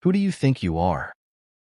Who do you think you are?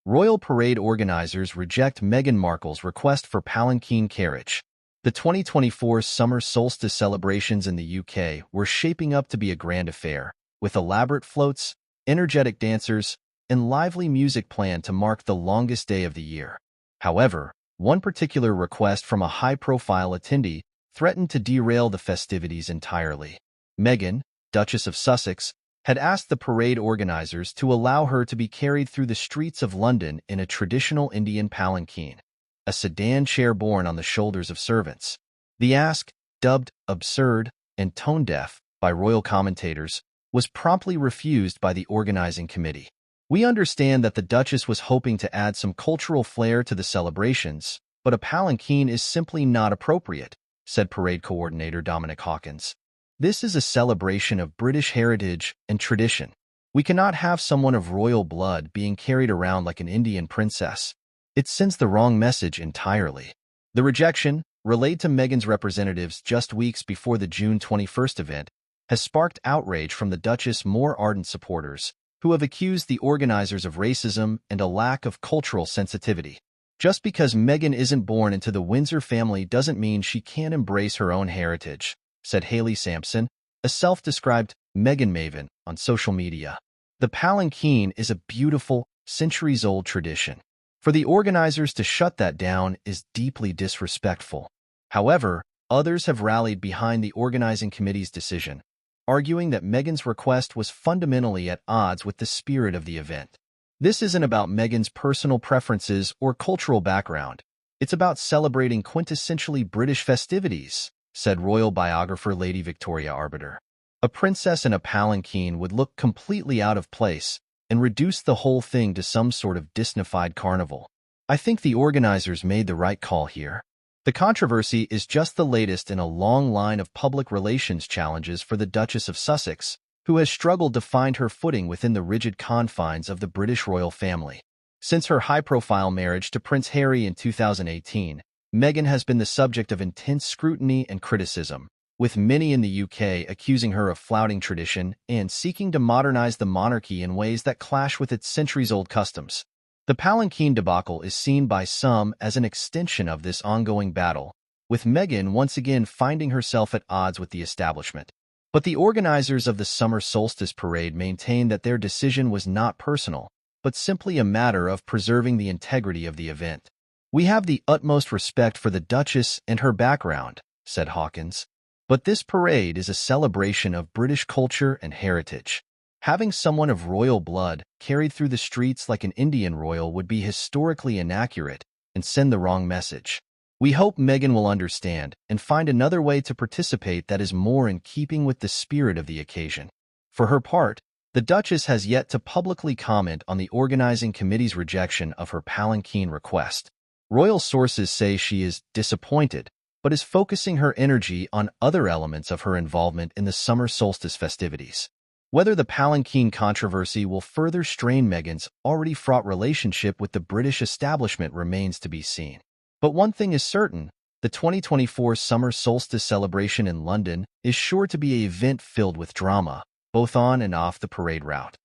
Royal parade organizers reject Meghan Markle's request for palanquin carriage. The 2024 summer solstice celebrations in the UK were shaping up to be a grand affair, with elaborate floats, energetic dancers, and lively music planned to mark the longest day of the year. However, one particular request from a high-profile attendee threatened to derail the festivities entirely. Meghan, Duchess of Sussex, had asked the parade organizers to allow her to be carried through the streets of London in a traditional Indian palanquin, a sedan chair borne on the shoulders of servants. The ask, dubbed absurd and tone-deaf by royal commentators, was promptly refused by the organizing committee. "We understand that the Duchess was hoping to add some cultural flair to the celebrations, but a palanquin is simply not appropriate," said parade coordinator Dominic Hawkins. "This is a celebration of British heritage and tradition. We cannot have someone of royal blood being carried around like an Indian princess. It sends the wrong message entirely." The rejection, relayed to Meghan's representatives just weeks before the June 21st event, has sparked outrage from the Duchess' more ardent supporters, who have accused the organizers of racism and a lack of cultural sensitivity. Just because Meghan isn't born into the Windsor family doesn't mean she can't embrace her own heritage, said Hayley Sampson, a self-described Meghan maven, on social media. The palanquin is a beautiful, centuries-old tradition. For the organizers to shut that down is deeply disrespectful. However, others have rallied behind the organizing committee's decision, arguing that Meghan's request was fundamentally at odds with the spirit of the event. "This isn't about Meghan's personal preferences or cultural background. It's about celebrating quintessentially British festivities," said royal biographer Lady Victoria Arbiter. "A princess in a palanquin would look completely out of place and reduce the whole thing to some sort of Disneyfied carnival. I think the organizers made the right call here." The controversy is just the latest in a long line of public relations challenges for the Duchess of Sussex, who has struggled to find her footing within the rigid confines of the British royal family. Since her high-profile marriage to Prince Harry in 2018, Meghan has been the subject of intense scrutiny and criticism, with many in the UK accusing her of flouting tradition and seeking to modernize the monarchy in ways that clash with its centuries-old customs. The palanquin debacle is seen by some as an extension of this ongoing battle, with Meghan once again finding herself at odds with the establishment. But the organizers of the summer solstice parade maintain that their decision was not personal, but simply a matter of preserving the integrity of the event. "We have the utmost respect for the Duchess and her background," said Hawkins. "But this parade is a celebration of British culture and heritage. Having someone of royal blood carried through the streets like an Indian royal would be historically inaccurate and send the wrong message. We hope Meghan will understand and find another way to participate that is more in keeping with the spirit of the occasion." For her part, the Duchess has yet to publicly comment on the organizing committee's rejection of her palanquin request. Royal sources say she is disappointed, but is focusing her energy on other elements of her involvement in the summer solstice festivities. Whether the palanquin controversy will further strain Meghan's already fraught relationship with the British establishment remains to be seen. But one thing is certain, the 2024 summer solstice celebration in London is sure to be an event filled with drama, both on and off the parade route.